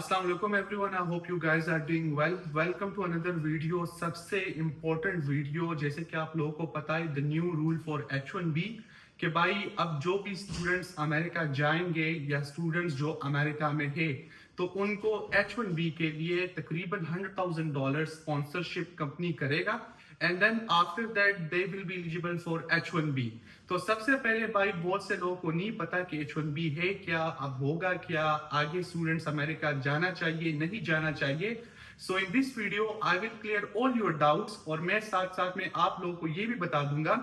Assalamu alaikum everyone. I hope you guys are doing well. Welcome to another video. सबसे important video जैसे कि आप लोगों को पता है the new rule for H1B कि भाई अब जो भी स्टूडेंट्स अमेरिका जाएंगे या स्टूडेंट्स जो अमेरिका में है तो उनको H1B के लिए तकरीबन $100,000 स्पॉन्सरशिप कंपनी करेगा and then after that they will be eligible for H1B। तो सबसे पहले भाई बहुत से लोगों को नहीं पता कि H1B है क्या, अब होगा क्या, आगे स्टूडेंट्स अमेरिका जाना चाहिए नहीं जाना चाहिए। So in this video I will clear all your doubts और मैं साथ साथ में आप लोगों को ये भी बता दूंगा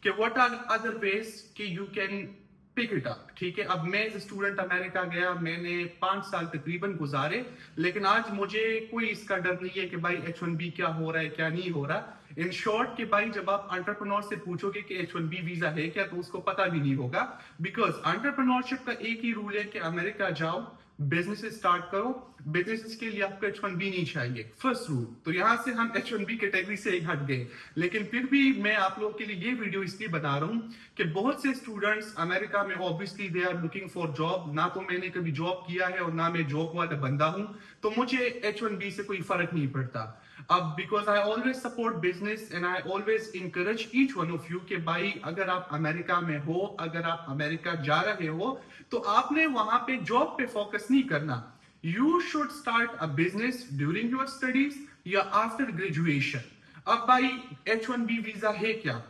कि व्हाट आर अदर वेज कि you can pick it up. ठीक है, अब मैं एज स्टूडेंट अमेरिका गया, मैंने 5 साल तकरीबन गुजारे, लेकिन आज मुझे कोई इसका डर नहीं है कि भाई H1B क्या हो रहा है क्या नहीं हो रहा। इन शॉर्ट कि भाई जब आप एंटरप्रेन्योर से पूछोगे कि H1B वीजा है क्या तो उसको पता भी नहीं होगा, बिकॉज एंटरप्रेन्योरशिप का एक ही रूल है कि अमेरिका जाओ, बिजनेस स्टार्ट करो, बिजनेस के लिए आपको H1B नहीं चाहिए, फर्स्ट रूल। तो यहाँ से हम H1B कैटेगरी से एक हट गए, लेकिन फिर भी मैं आप लोगों के लिए ये वीडियो इसलिए बना रहा हूँ कि बहुत से स्टूडेंट्स अमेरिका में obviously they are looking for job. ना तो मैंने कभी जॉब किया है और ना मैं जॉब वाला बंदा हूँ, तो मुझे H1B से कोई फर्क नहीं पड़ता। अब because I always support business and I always encourage each one of you कि भाई अगर आप अमेरिका में हो, अगर आप अमेरिका जा रहे हो तो आपने वहां पे जॉब पे फोकस नहीं करना। You should start a business during your studies या आफ्टर ग्रेजुएशन। अब भाई H1B वीजा है क्या?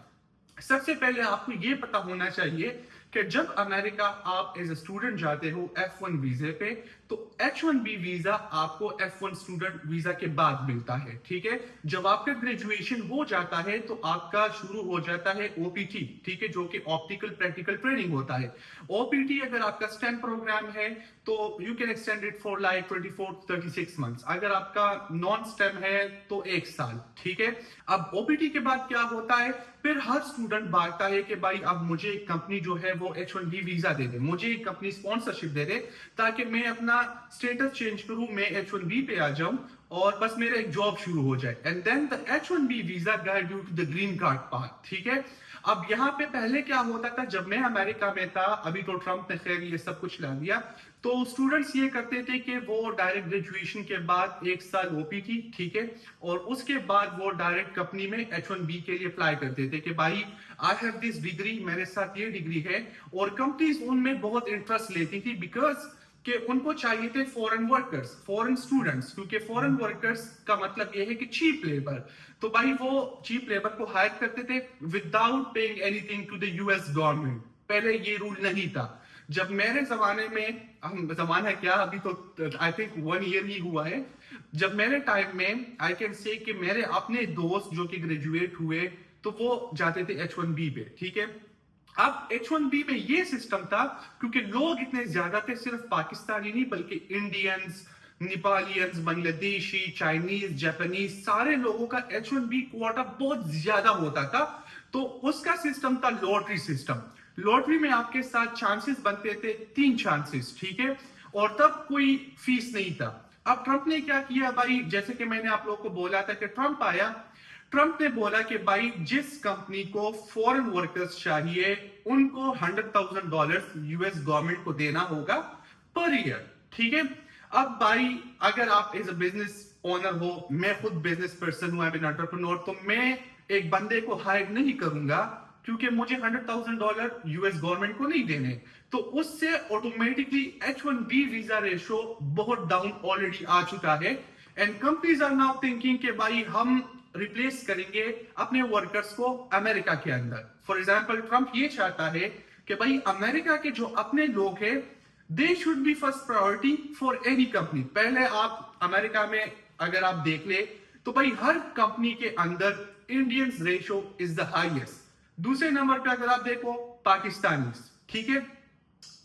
सबसे पहले आपको ये पता होना चाहिए कि जब अमेरिका आप एज ए स्टूडेंट जाते हो F1 वीजे पे तो H1B वीजा आपको F1 स्टूडेंट वीजा के बाद मिलता है। ठीक है, जब आपका ग्रेजुएशन हो जाता है तो आपका शुरू हो जाता है OPT, ठीक है, जो कि ऑप्टिकल प्रैक्टिकल ट्रेनिंग होता है। OPT अगर आपका स्टेम प्रोग्राम है तो you can extend it for like 24-36 months, अगर आपका नॉन स्टेम है तो 1 साल। ठीक है, अब OPT के बाद क्या होता है, फिर हर स्टूडेंट भागता है कि भाई अब मुझे एक कंपनी जो है वो H1B वीजा दे दे, मुझे एक कंपनी स्पॉन्सरशिप दे दे ताकि मैं अपना स्टेटस चेंज करूं, मैं H1B पे आ जाऊं और बस मेरा एक जॉब शुरू हो जाए। And then the H1B visa guide you to the green card path. ठीक है, अब यहाँ पे पहले क्या होता था, जब मैं अमेरिका में था, अभी तो ट्रम्प ने खैर ये सब कुछ ला दिया, तो स्टूडेंट्स ये करते थे कि वो डायरेक्ट ग्रेजुएशन के बाद 1 साल OPT, ठीक है, और उसके बाद वो डायरेक्ट कंपनी में H1B के लिए अप्लाई करते थे कि भाई आई हैव दिस डिग्री, मेरे साथ ये डिग्री है, और कंपनीज उनमें बहुत इंटरेस्ट लेती थी बिकॉज कि उनको चाहिए थे फॉरेन वर्कर्स, फॉरेन स्टूडेंट्स, क्योंकि फॉरेन वर्कर्स का मतलब ये है कि चीप लेबर। तो भाई वो चीप लेबर को हायर करते थे without paying anything to the US government. पहले ये रूल नहीं था। जब मेरे जमाने में, हम जमाना क्या अभी तो आई थिंक 1 ईयर ही हुआ है, जब मेरे टाइम में आई कैन से कि मेरे अपने दोस्त जो कि ग्रेजुएट हुए तो वो जाते थे H1B पे। ठीक है, अब H1B में ये सिस्टम था क्योंकि लोग इतने ज्यादा थे, सिर्फ पाकिस्तानी नहीं बल्कि इंडियंस, नेपालियंस, बांग्लादेशी, चाइनीज, जापानीज, सारे लोगों का H1B क्वाटा बहुत ज्यादा होता था। तो उसका सिस्टम था लॉटरी सिस्टम। लॉटरी में आपके साथ चांसेस बनते थे 3 चांसेस, ठीक है, और तब कोई फीस नहीं था। अब ट्रंप ने क्या किया भाई, जैसे कि मैंने आप लोगों को बोला था कि ट्रंप आया, ट्रंप ने बोला कि भाई जिस कंपनी को फॉरेन वर्कर्स चाहिए उनको $100,000 US गवर्नमेंट को देना होगा पर ईयर। ठीक है, अब भाई अगर आप एज अ बिजनेस ओनर हो, मैं खुद बिजनेस पर्सन हूं, आई एम एन एंटरप्रेन्योर, तो मैं एक बंदे को हायर नहीं करूंगा क्योंकि मुझे $100,000 US गवर्नमेंट को नहीं देने। तो उससे ऑटोमेटिकली H1B वीजा रेशो बहुत डाउन ऑलरेडी आ चुका है and companies are now thinking कि भाई हम रिप्लेस करेंगे अपने वर्कर्स को अमेरिका के अंदर। फॉर एग्जाम्पल ट्रंप ये चाहता है कि भाई अमेरिका के जो अपने लोग हैं they should be first priority for any company. पहले आप अमेरिका में अगर आप देख ले तो भाई हर कंपनी के अंदर Indians ratio is the highest, दूसरे नंबर पे अगर आप देखो पाकिस्तानी। ठीक है,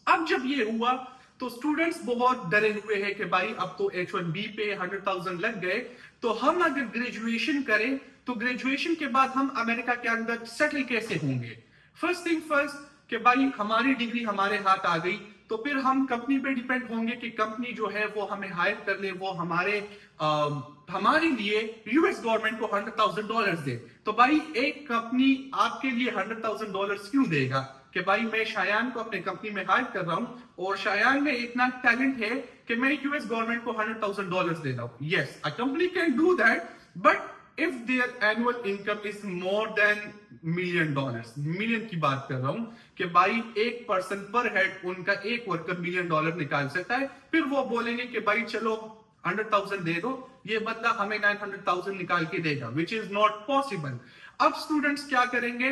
अब जब ये हुआ तो स्टूडेंट्स बहुत डरे हुए हैं कि भाई अब तो H1B पे 100,000 लग गए, तो हम अगर ग्रेजुएशन करें तो ग्रेजुएशन के बाद हम अमेरिका के अंदर सेटल कैसे होंगे। फर्स्ट थिंग फर्स्ट कि भाई हमारी डिग्री हमारे हाथ आ गई तो फिर हम कंपनी पे डिपेंड होंगे कि कंपनी जो है वो हमें हायर कर ले, वो हमारे लिए US गवर्नमेंट को $100,000 दे। तो भाई एक कंपनी आपके लिए $100,000 क्यों देगा? कि भाई मैं शायान को अपने कंपनी में हायर कर रहा हूं और शायान में इतना टैलेंट है कि मैं यूएस गवर्नमेंट को $100,000 दे रहा हूं। Yes, a company can do that, but if there annual income is more than $1 million, million की बात कर रहा हूं कि भाई एक पर्सन पर हेड उनका एक वर्कर $1 million निकाल सकता है, फिर वो बोलेंगे कि भाई चलो 100,000 दे दो, ये बंदा हमें 900,000 निकाल के देगा, विच इज नॉट पॉसिबल। अब स्टूडेंट्स क्या करेंगे?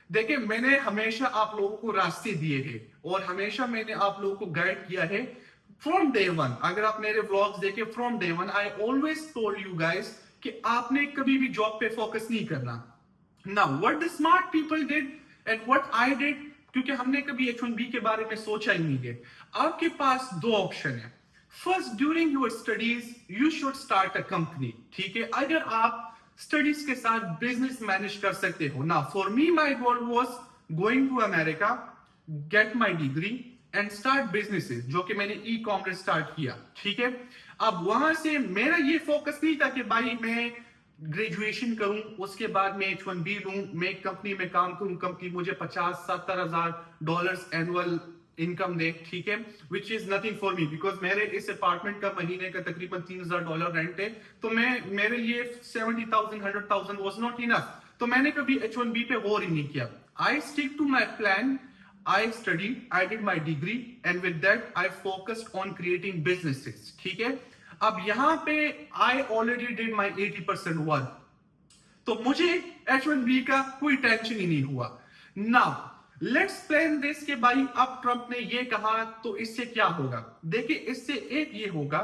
देखिए, मैंने हमेशा आप लोगों को रास्ते दिए हैं और हमेशा मैंने आप लोगों को गाइड किया है फ्रॉम डे वन। अगर आप मेरे व्लॉग्स देखें from day one, I always told you guys कि आपने कभी भी जॉब पे फोकस नहीं करना। Now what the smart people did and what I did, क्योंकि हमने कभी H1B के बारे में सोचा ही नहीं है। आपके पास दो ऑप्शन है। First, during your studies you should start a company, ठीक है? अगर आप स्टडीज के साथ बिजनेस मैनेज कर सकते हो ना। For me my goal was going to America, get my degree and start businesses, जो कि मैंने ई कॉमर्स स्टार्ट किया, ठीक है? अब वहां से मेरा ये फोकस नहीं था कि भाई मैं ग्रेजुएशन करूं, उसके बाद मैं H1B लूं, मैं एक कंपनी में काम करूं, कंपनी मुझे $50,000-70,000 एनुअल इनकम दे, ठीक है? Which is nothing for me, because मेरे इस अपार्टमेंट का महीने का तकरीबन $3,000 रेंट है, तो मेरे लिए 70,000 100,000 वॉज नॉट इनफ। तो मैंने कभी H1B पे गौर ही नहीं किया। I stick to my plan, I studied, I did my degree, and with that I focused on creating businesses, ठीक है? अब यहां पे I already did my 80% work, तो मुझे H1B का कोई टेंशन ही नहीं हुआ। Now लेट्स प्लान दिस के भाई अब ट्रंप ने ये कहा तो इससे क्या होगा? देखिए, इससे एक ये होगा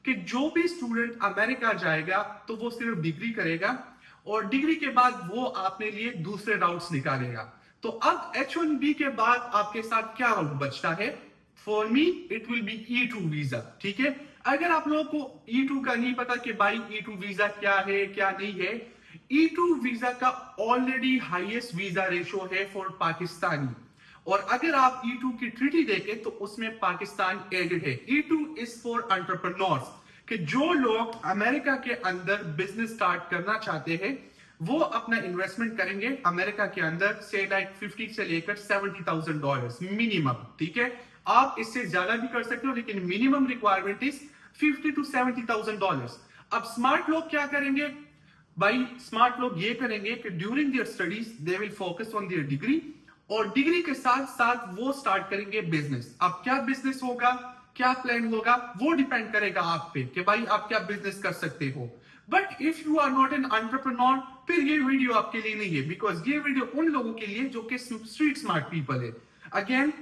कि जो भी स्टूडेंट अमेरिका जाएगा तो वो सिर्फ डिग्री करेगा और डिग्री के बाद वो अपने लिए दूसरे राउट्स निकालेगा। तो अब H1B के बाद आपके साथ क्या राउट बचता है? For me it will be E2 visa, ठीक है? अगर आप लोगों को E2 का नहीं पता कि भाई E2 वीजा क्या है क्या नहीं है, E2 वीजा का ऑलरेडी हाईएस्ट वीजा रेशो है फॉर पाकिस्तानी, और अगर आप E2 की ट्रीटी देखें तो उसमें पाकिस्तान एडेड है। E2 इज फॉर एंटरप्रेन्योर्स, कि जो लोग अमेरिका के अंदर बिजनेस स्टार्ट करना चाहते हैं वो अपना इन्वेस्टमेंट करेंगे अमेरिका के अंदर, से लाइक 50 से लेकर $70,000 मिनिमम, ठीक है? आप इससे ज्यादा भी कर सकते हो, लेकिन मिनिमम रिक्वायरमेंट इज $50,000 to $70,000। अब स्मार्ट लोग क्या करेंगे भाई? स्मार्ट लोग ये करेंगे कि during their studies they will focus on their degree, और डिग्री के साथ साथ वो स्टार्ट करेंगे बिजनेस। अब क्या बिजनेस होगा, क्या प्लान होगा, वो डिपेंड करेगा आप पे कि भाई आप क्या बिजनेस कर सकते हो। But if you are not an entrepreneur, फिर ये वीडियो आपके लिए नहीं है, बिकॉज ये वीडियो उन लोगों के लिए जो कि स्ट्रीट स्मार्ट पीपल है। Again,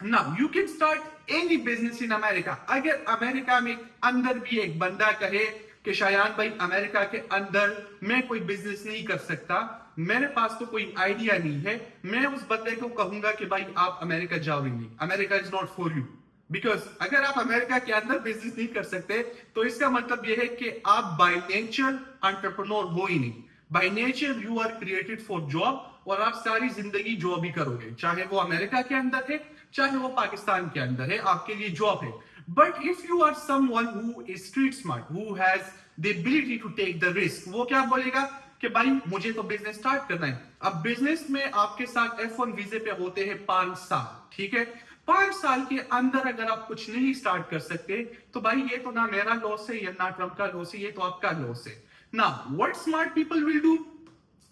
now you can start any business in America. अगर अमेरिका में अंदर भी एक बंदा कहे कि शायान भाई अमेरिका के अंदर मैं कोई बिजनेस नहीं कर सकता, मेरे पास तो कोई आइडिया नहीं है, मैं उस बंदे को कहूंगा कि भाई आप अमेरिका जाओ ही नहीं, America is not for you. Because अगर आप अमेरिका के अंदर बिजनेस नहीं कर सकते तो इसका मतलब यह है कि आप बाय नेचर एंटरप्रेन्योर हो ही नहीं। By nature you are created for job, और आप सारी जिंदगी जॉब ही करोगे, चाहे वो अमेरिका के अंदर है चाहे वो पाकिस्तान के अंदर है, आपके लिए जॉब है। But if you are someone who is street smart, who has the ability to take the risk, वो क्या बोलेगा कि भाई मुझे तो बिजनेस स्टार्ट करना है। अब बिजनेस में आपके साथ F1 वीजे पे होते हैं 5 साल, ठीक है? 5 साल के अंदर अगर आप कुछ नहीं स्टार्ट कर सकते तो भाई ये तो ना मेरा लॉस है या ना ट्रम्प का लॉस है, ये तो आपका लॉस है ना। What smart people will do?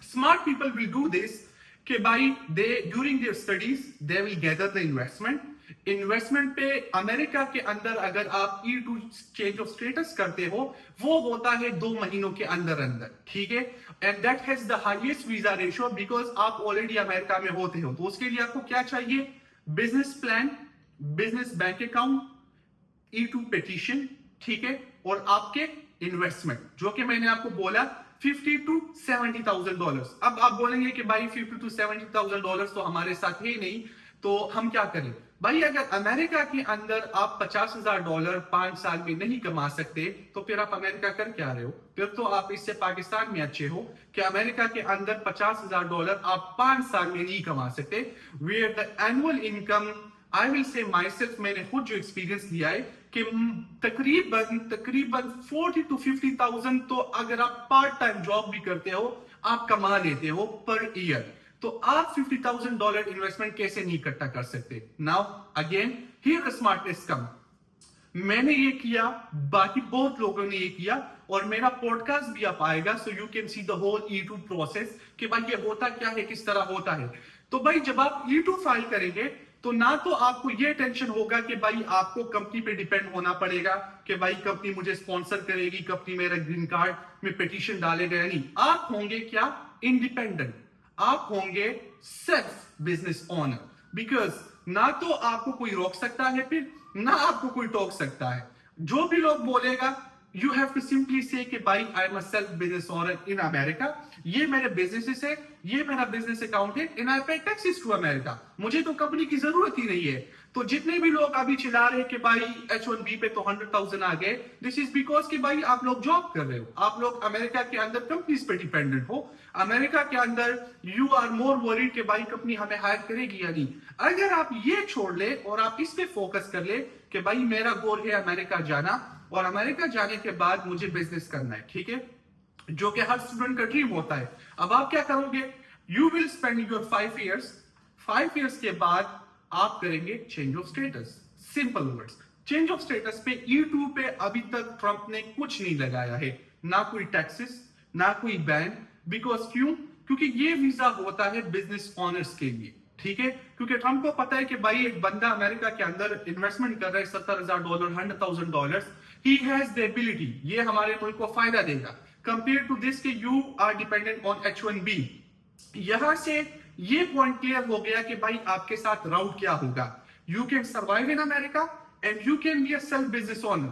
Smart people will do this कि भाई they during their studies they will gather the investment पे अमेरिका के अंदर अगर आप E2 चेंज ऑफ स्टेटस करते हो वो होता है 2 महीनों के अंदर अंदर, ठीक है? And that has the highest visa ratio, because आप ऑलरेडी अमेरिका में होते हो। तो उसके लिए आपको क्या चाहिए? Business plan, business bank account, E2 petition, ठीक है? और आपके इन्वेस्टमेंट, जो कि मैंने आपको बोला $50,000 to $70,000। अब आप बोलेंगे कि भाई $50,000 to $70,000 तो हमारे साथ है नहीं, तो हम क्या करें? भाई अगर अमेरिका के अंदर आप $50,000 5 साल में नहीं कमा सकते तो फिर आप अमेरिका कर क्या रहे हो? फिर तो आप इससे पाकिस्तान में अच्छे हो कि अमेरिका के अंदर $50,000 आप 5 साल में नहीं कमा सकते। Where the annual income, I will say myself, मैंने खुद जो एक्सपीरियंस लिया है कि तकरीबन 40,000 to 50,000 तो अगर आप पार्ट टाइम जॉब भी करते हो आप कमा लेते हो पर ईयर। तो आप $50,000 इन्वेस्टमेंट कैसे नहीं इकट्ठा कर सकते? Now again here the smartness come. मैंने ये किया, बाकी बहुत लोगों ने ये किया, और मेरा पॉडकास्ट भी आप आएगा, so you can see the whole E2 process कि भाई ये होता क्या है, किस तरह होता है। तो भाई जब आप E2 फाइल करेंगे तो ना तो आपको ये टेंशन होगा कि भाई आपको कंपनी पे डिपेंड होना पड़ेगा कि भाई कंपनी मुझे स्पॉन्सर करेगी, कंपनी मेरा ग्रीन कार्ड में पिटीशन डालेगा, नहीं। आप होंगे क्या? इंडिपेंडेंट। आप होंगे सेल्फ बिजनेस ओनर, बिकॉज ना तो आपको कोई रोक सकता है, फिर ना आपको कोई टोक सकता है। जो भी लोग बोलेगा, यू हैव टू सिंपली से कि भाई I am a self business owner in America, ये मेरे बिजनेस है, ये मेरा बिजनेस अकाउंट है, एंड आई पे टैक्सेस टू अमेरिका, मुझे तो कंपनी की जरूरत ही नहीं है। तो जितने भी लोग अभी चिल्ला रहे हैं कि भाई H1B पे तो 100,000 आ गए, दिस इज बिकॉज कि भाई आप लोग जॉब कर रहे हो, आप लोग अमेरिका के अंदर कंपनीज पे डिपेंडेंट हो। अमेरिका के अंदर यू आर मोर वरीड कि भाई कंपनी हमें हायर करेगी या नहीं। अगर आप ये छोड़ ले और आप इस पे फोकस कर ले कि भाई मेरा गोल है अमेरिका जाना, और अमेरिका जाने के बाद मुझे बिजनेस करना है, ठीक है, जो कि हर स्टूडेंट का ड्रीम होता है। अब आप क्या करोगे? You will spend your 5 years। 5 years के बाद आप करेंगे change of status. Simple words, change of status पे E2 पे अभी तक ट्रंप ने कुछ नहीं लगाया है, ना कोई टैक्सेस, ना कोई बैन। बिकॉज क्यों? क्योंकि ये वीजा होता है बिजनेस ऑनर्स के लिए, ठीक है। क्योंकि ट्रंप को पता है कि भाई एक बंदा अमेरिका के अंदर इन्वेस्टमेंट कर रहा है $70,000, $100,000, ही हैज द एबिलिटी, ये हमारे मुल्क को फायदा देगा, कंपेयर टू दिस कि you are dependent on H1B। यहां से ये पॉइंट क्लियर हो गया कि भाई आपके साथ राउट क्या होगा। You can survive in America and you can be a self business owner.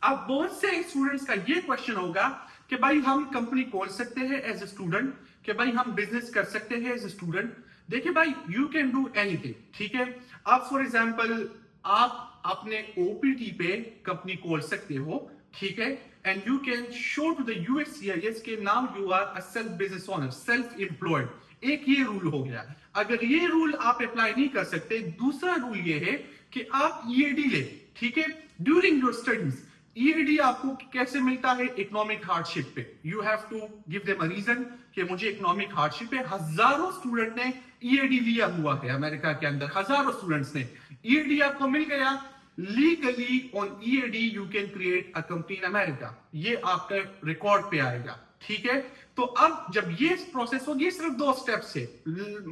अब बहुत से स्टूडेंट्स का ये क्वेश्चन होगा कि भाई हम कंपनी खोल सकते हैं एज ए स्टूडेंट, कि भाई हम बिजनेस कर सकते हैं एज ए स्टूडेंट। देखिए भाई, यू कैन डू एनीथिंग, ठीक है। आप फॉर एग्जांपल आप अपने OPT पे कंपनी खोल सकते हो, ठीक है, and you can show to the USCIS के now you are a self business owner, self employed. एक ये रूल हो गया। अगर ये रूल आप अप्लाई नहीं कर सकते, दूसरा रूल ये है कि आप EAD ले, ठीक है, ड्यूरिंग योर स्टडीज। EAD आपको कैसे मिलता है? इकोनॉमिक हार्डशिप पे। You have to give them a reason कि मुझे इकोनॉमिक हार्डशिप है। हजारों स्टूडेंट ने EAD लिया हुआ है अमेरिका के अंदर, हजारों स्टूडेंट्स ने। EAD आपको मिल गया, legally on EAD you can create a company in America, ये आपके रिकॉर्ड पे आएगा, ठीक है। तो अब जब ये प्रोसेस होगी, ये सिर्फ 2 स्टेप्स है।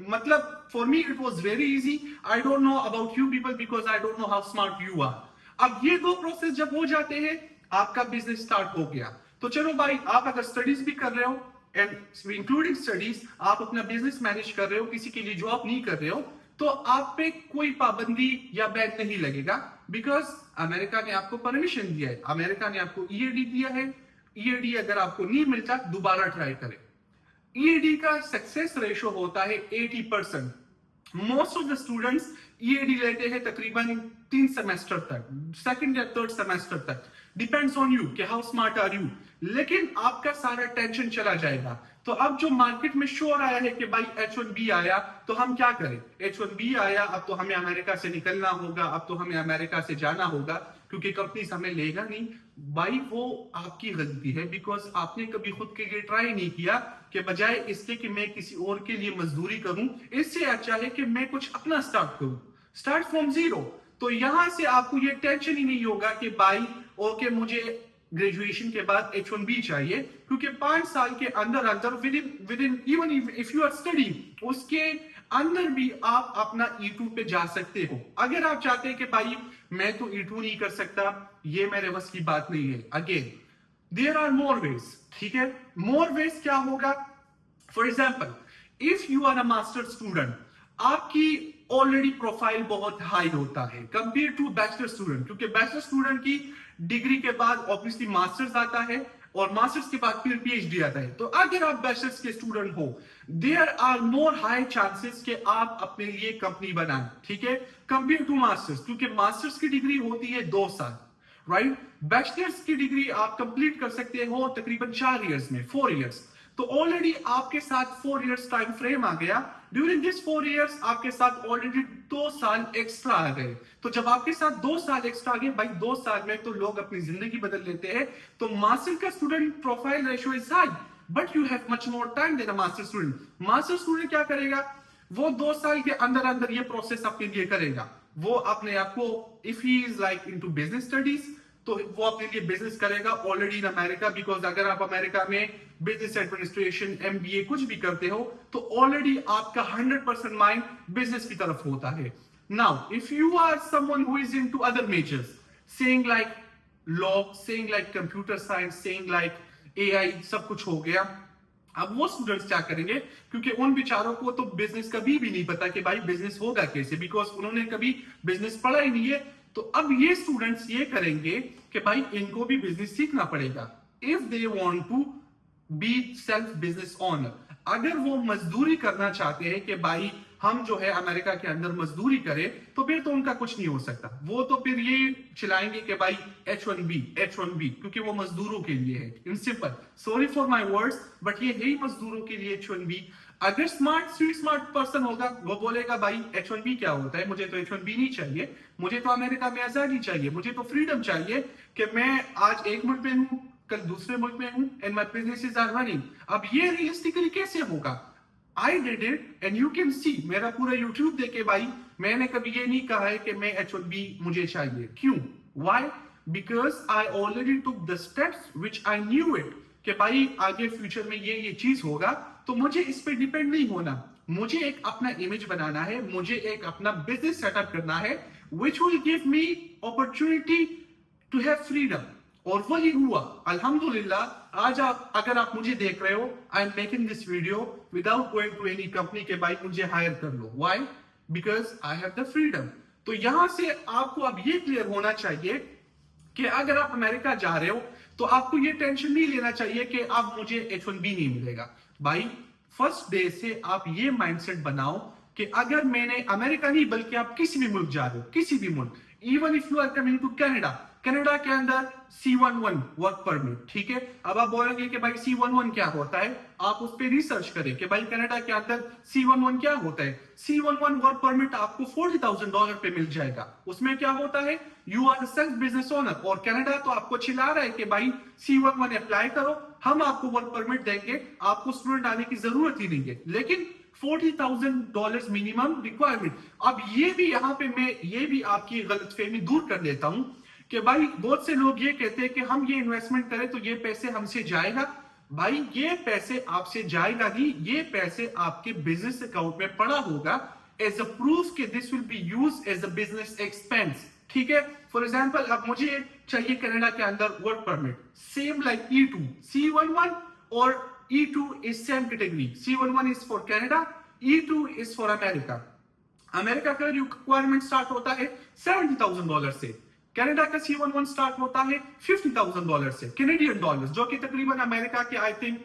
मतलब for me it was very easy. I don't know about you people because I don't know how smart you are. अब ये 2 प्रोसेस जब हो जाते हैं, आपका बिजनेस स्टार्ट हो गया। तो चलो भाई, आप अगर स्टडीज भी कर रहे हो एंड इंक्लूडिंग स्टडीज, आप अपना बिजनेस मैनेज कर रहे हो, किसी के लिए जॉब नहीं कर रहे हो, तो आप पे कोई पाबंदी या बैन नहीं लगेगा, बिकॉज अमेरिका ने आपको परमिशन दिया है, अमेरिका ने आपको EAD दिया है। EAD अगर आपको नहीं मिलता, दोबारा ट्राई करें। EAD का सक्सेस रेशो होता है 80%। Most of the students EAD लेते हैं तकरीबन 3 सेमेस्टर तक, सेकंड या थर्ड सेमेस्टर तक, डिपेंड्स ऑन यू कि हाउ स्मार्ट आर यू। लेकिन आपका सारा टेंशन चला जाएगा। तो अब जो मार्केट में शोर आया है कि भाई H1B आया, तो हम क्या करें? H1B आया, अब तो हमें अमेरिका से निकलना होगा, अब तो हमें अमेरिका से जाना होगा, क्योंकि कंपनीज हमें लेगा नहीं। भाई वो आपकी गलती है, बिकॉज आपने कभी खुद के लिए ट्राई नहीं किया कि बजाय इसके कि मैं किसी और के लिए मजदूरी करूं, इससे अच्छा है कि मैं कुछ अपना स्टार्ट करूं, स्टार्ट फ्रॉम जीरो। तो यहां से आपको ये टेंशन ही नहीं होगा कि भाई ओके मुझे ग्रेजुएशन के बाद H1B चाहिए, क्योंकि 5 साल के अंदर अंदर within even if you are study, उसके अंदर भी आप अपना E2 पे जा सकते हो। अगर आप चाहते हैं कि भाई मैं तो E2 नहीं कर सकता, ये मेरे बस की बात नहीं है, again there are more ways, ठीक है। मोर वेज क्या होगा? For example, if you are a master student, आपकी ऑलरेडी प्रोफाइल बहुत हाई होता है कंपेयर टू बैचलर स्टूडेंट, क्योंकि बैचलर स्टूडेंट की डिग्री के बाद ऑब्वियसली मास्टर्स आता है, और मास्टर्स के बाद फिर PhD आता है। तो अगर आप बैचलर्स के स्टूडेंट हो, there are more high chances कि आप अपने लिए कंपनी बनाएं, ठीक है, कंपेयर टू मास्टर्स, क्योंकि मास्टर्स की डिग्री होती है 2 साल, राइट। बैचलर्स की डिग्री आप कंप्लीट कर सकते हो तकरीबन 4 इयर्स में, 4 इयर्स। तो ऑलरेडी आपके साथ 4 इयर्स टाइम फ्रेम आ गया। ड्यूरिंग दिस 4 इयर्स आपके साथ ऑलरेडी 2 साल एक्स्ट्रा आ गए। तो जब आपके साथ 2 साल एक्स्ट्रा आ गए, भाई 2 साल में तो लोग अपनी जिंदगी बदल लेते हैं। तो मास्टर का student profile ratio is high, but you have much more time than a master student. Master student क्या करेगा, वो 2 साल के अंदर अंदर ये प्रोसेस अपने लिए करेगा। वो अपने आप को, if he is like into business studies, तो वो अपने लिए बिजनेस करेगा ऑलरेडी इन अमेरिका, बिकॉज अगर आप अमेरिका में बिजनेस एडमिनिस्ट्रेशन एमबीए कुछ भी करते हो तो ऑलरेडी आपका 100% माइंड बिजनेस की तरफ होता है। Now if you are someone who is into other majors, saying like law, saying like computer science, saying like AI, सब कुछ हो गया। अब वो स्टूडेंट्स क्या करेंगे, क्योंकि उन बेचारों को तो बिजनेस कभी भी नहीं पता कि भाई बिजनेस होगा कैसे, बिकॉज उन्होंने कभी बिजनेस पढ़ा ही नहीं है। तो अब ये स्टूडेंट्स ये करेंगे कि भाई इनको भी बिजनेस सीखना पड़ेगा if they want to be self business owner. अगर वो मजदूरी करना चाहते हैं कि भाई हम जो है अमेरिका के अंदर मजदूरी करें, तो फिर तो उनका कुछ नहीं हो सकता। वो तो फिर ये चिल्लाएंगे कि भाई H1B H1B, क्योंकि वो मजदूरों के लिए है। In simple, sorry for my words, but ये है ही मजदूरों के लिए H1B। अगर स्मार्ट पर्सन होगा, वो बोलेगा भाई H1B क्या होता है, मुझे तो H1B नहीं चाहिए, मुझे तो अमेरिका में आजादी चाहिए, मुझे तो फ्रीडम चाहिए कि मैं आज एक मुल्क में हूँ, कल दूसरे मुल्क में हूँ, and my businesses are running. अब ये रियलिस्टिकली कैसे होगा? I did it and you can see, मेरा पूरा YouTube देखे भाई, मैंने कभी ये नहीं कहा है कि मैं H1B मुझे चाहिए। क्यों? Why? Because I already took the steps which I knew it, कि भाई आगे फ्यूचर में ये चीज होगा, तो मुझे इस पे डिपेंड नहीं होना। मुझे एक अपना इमेज बनाना है, मुझे एक अपना बिजनेस सेटअप करना है, which will give me opportunity to have freedom। और वही हुआ अल्हम्दुलिल्लाह। आज आप अगर आप मुझे देख रहे हो, I am making this video without going to any company के भाई मुझे हायर कर लो। Why? Because I have the freedom. तो यहां से आपको अब ये क्लियर होना चाहिए कि अगर आप अमेरिका जा रहे हो तो आपको ये टेंशन नहीं लेना चाहिए कि अब मुझे H1B नहीं मिलेगा। भाई फर्स्ट डे से आप ये माइंडसेट बनाओ कि अगर मैंने अमेरिका नहीं बल्कि आप किसी भी मुल्क जा रहे हो, किसी भी मुल्क, even if you are coming to Canada, Canada के अंदर C11 वर्क परमिट, ठीक है। अब आप बोलेंगे कि भाई C11 क्या होता है, आप उस पर रिसर्च करें कि भाई कनाडा के अंदर C11 क्या होता है। C11 वर्क परमिट आपको $40,000 पे मिल जाएगा। उसमें क्या होता है, you are self business owner, और कनाडा तो आपको चिल्ला रहा है कि भाई C11 अप्लाई करो, हम आपको वर्क परमिट देंगे, आपको स्टूडेंट आने की जरूरत ही नहीं है, लेकिन $40,000 मिनिमम रिक्वायरमेंट। अब ये भी यहाँ पे मैं ये भी आपकी गलतफहमी दूर कर देता हूं कि भाई बहुत से लोग ये कहते हैं कि हम ये इन्वेस्टमेंट करें तो ये पैसे हमसे जाएगा। भाई ये पैसे आपसे जाएगा नहीं, ये पैसे आपके बिजनेस अकाउंट में पड़ा होगा एज अ प्रूफ कि this will be used as a business expense, ठीक है। फॉर एग्जांपल, अब मुझे चाहिए कनाडा के अंदर work permit, same like E2, C11 और E2 is same category. C11 is for Canada, E2 is for America. America का रिक्वायरमेंट स्टार्ट होता है $70,000 से, कनाडा का C11 स्टार्ट होता है $50,000 से, कैनेडियन डॉलर्स, जो कि तकरीबन अमेरिका के आई थिंक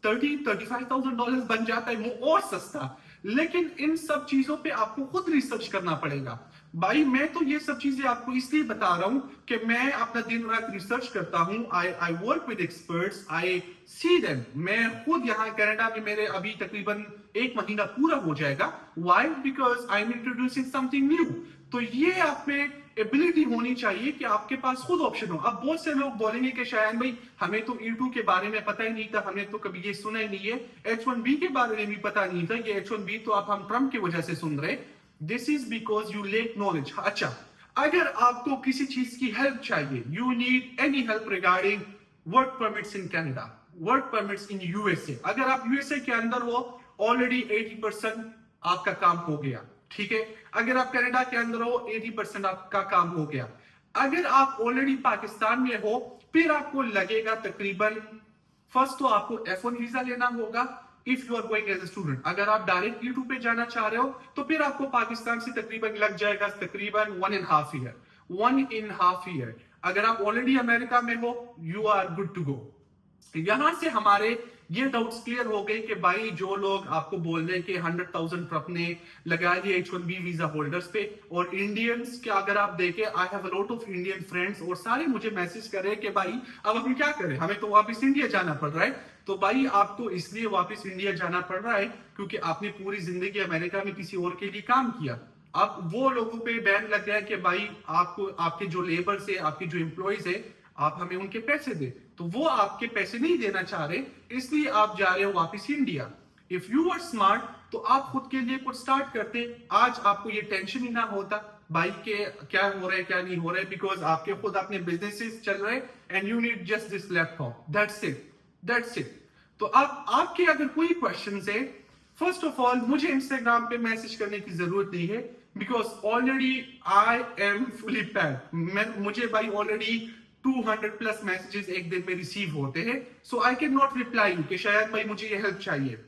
$35,000 बन जाता है, वो और सस्ता। लेकिन इन सब चीजों पे आपको खुद रिसर्च करना पड़ेगा। भाई मैं तो ये सब चीजें आपको इसलिए बता रहा हूं कि मैं अपना दिन रात रिसर्च करता हूं। I work with experts, I see them. मैं खुद यहाँ कनाडा में मेरे अभी तकरीबन 1 महीना पूरा हो जाएगा। Why? Because I am introducing something new. तो ये आप में एबिलिटी होनी चाहिए कि आपके पास खुद ऑप्शन हो। अब बहुत से लोग बोलेंगे कि शायद भाई हमें तो E2 के बारे में पता ही नहीं था, हमने तो कभी ये सुना ही नहीं है, H1B के बारे में भी पता नहीं था। ये H1B तो आप हम ट्रम्प की वजह से सुन रहे। This is because you lake knowledge. अच्छा, अगर आपको किसी चीज की हेल्प चाहिए, you need any help regarding work permits in Canada, work permits in USA, अगर आप USA के अंदर हो, ऑलरेडी 80% आपका काम हो गया, ठीक है। अगर आप कनाडा के अंदर हो, 80% आपका काम हो गया। अगर आप ऑलरेडी पाकिस्तान में हो, फिर आपको लगेगा तकरीबन, फर्स्ट तो आपको F1 वीजा लेना होगा if you are going as a student. अगर आप डायरेक्ट E2 पे जाना चाह रहे हो तो फिर आपको पाकिस्तान से तकरीबन लग जाएगा तकरीबन 1.5 ईयर, 1.5 ईयर। अगर आप ऑलरेडी अमेरिका में हो, you are good to go. यहां से हमारे ये डाउट्स क्लियर हो गए कि भाई जो लोग आपको बोल रहे हैं कि 100,000 अपने लगा दिए H1B वीजा होल्डर्स पे, और इंडियंस के अगर आप देखें, I have a lot of Indian friends, और सारे मुझे मैसेज कर रहे हैं कि भाई अब हम क्या करें, हमें तो वापस इंडिया जाना पड़ रहा है। तो भाई आपको इसलिए वापस इंडिया जाना पड़ रहा है क्योंकि आपने पूरी जिंदगी अमेरिका में किसी और के लिए काम किया। अब वो लोगों पे बैन लग गया कि भाई आपको, आपके जो लेबर है, आपके जो एम्प्लॉयज है, आप हमें उनके पैसे दे। तो वो आपके पैसे नहीं देना चाह रहे, इसलिए आप जा रहे हो वापस India. If you are smart तो आप खुद के लिए कुछ स्टार्ट करते, आज आपको ये टेंशन ही ना होता भाई के क्या हो रहा है क्या नहीं हो रहा है, बिकॉज आपके खुद अपने बिजनेसेस चल रहे and you need just this laptop, that's it. तो अब आपके अगर कोई क्वेश्चन है, फर्स्ट ऑफ ऑल मुझे इंस्टाग्राम पे मैसेज करने की जरूरत नहीं है, because already I am fully packed. मुझे भाई ऑलरेडी 200 प्लस मैसेजेस एक दिन में रिसीव होते हैं, so I can not reply you कि शायद भाई मुझे ये हेल्प चाहिए।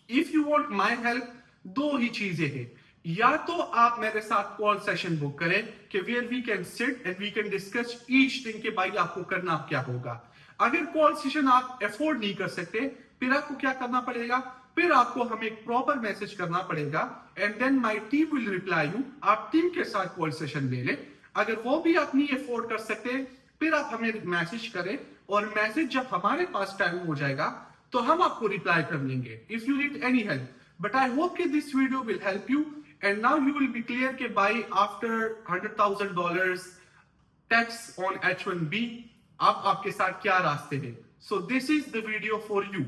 If you want my help, दो ही चीजें हैं, या तो आप मेरे साथ कॉल सेशन बुक करें कि where we can sit and we can discuss each thing के भाई आपको करना क्या होगा। अगर कॉल सेशन आप अफोर्ड नहीं कर सकते, फिर आपको क्या करना पड़ेगा, फिर आपको हमें एक प्रॉपर मैसेज करना पड़ेगा and then my team will reply you. आप टीम के साथ कॉल सेशन ले लें। अगर वो भी आप नहीं अफोर्ड कर सकते, फिर आप हमें मैसेज करें, और मैसेज जब हमारे पास टाइम हो जाएगा तो हम आपको रिप्लाई कर लेंगे if you need any help. But I hope कि this video will help you and now you will be clear कि by after $100,000 tax on H1B अब आपके साथ क्या रास्ते हैं। So this is the video for you.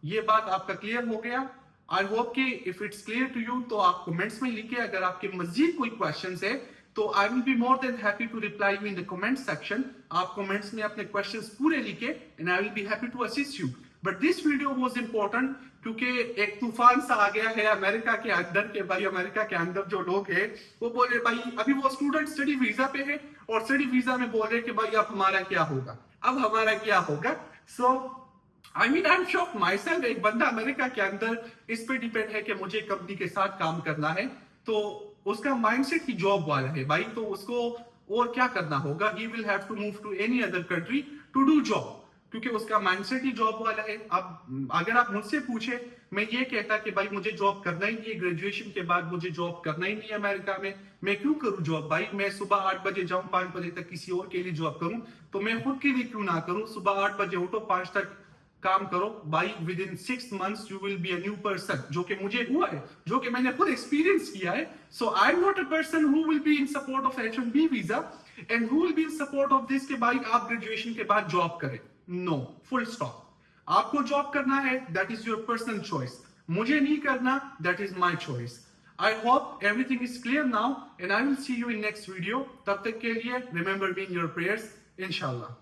ये बात आपका क्लियर हो गया। आई होप कि if it's clear to you तो आप कमेंट्स में लिखिए। अगर आपके मजीद कोई क्वेश्चंस है तो I will be more than happy to reply you in the comment section. आप कमेंट्स में अपने क्वेश्चंस पूरे लिखे and I will be happy to assist you. But this video was important क्योंकि एक तूफान सा आ गया है अमेरिका के अंदर के भाई। अमेरिका के अंदर जो लोग हैं वो बोले भाई, अभी वो स्टूडेंट स्टडी वीजा पे है और स्टडी वीजा में बोल रहे कि भाई अब हमारा क्या होगा, अब हमारा क्या होगा। So I mean I am shocked myself. एक बंदा अमेरिका के अंदर इस पे डिपेंड है कि मुझे कंपनी के साथ काम करना है, तो उसका माइंडसेट ही जॉब वाला है भाई, तो उसको और क्या करना होगा, he will have to move to any other country to do job, क्योंकि उसका माइंडसेट ही जॉब वाला है। अब अगर आप मुझसे पूछे, मैं ये कहता कि भाई मुझे जॉब करना ही नहीं है, ग्रेजुएशन के बाद मुझे जॉब करना ही नहीं है अमेरिका में, मैं क्यों करूं जॉब भाई। मैं सुबह 8 बजे जाऊं, 5 बजे तक किसी और के लिए जॉब करूं, तो मैं खुद के लिए क्यों ना करूं। सुबह 8 बजे उठो, 5 तक काम करो भाई। With in 6 months you will be a new person, जो कि मुझे हुआ है, जो कि मैंने खुद एक्सपीरियंस किया है। So I am not a person who will be in support of H1B visa and who will be in support of this के भाई आप ग्रेजुएशन के बाद जॉब करें। No, full stop. आपको जॉब करना है, that is your personal choice. मुझे नहीं करना, that is my choice. I hope everything is clear now and I will see you in next video. तब तक के लिए remember me in your prayers, इंशाल्लाह।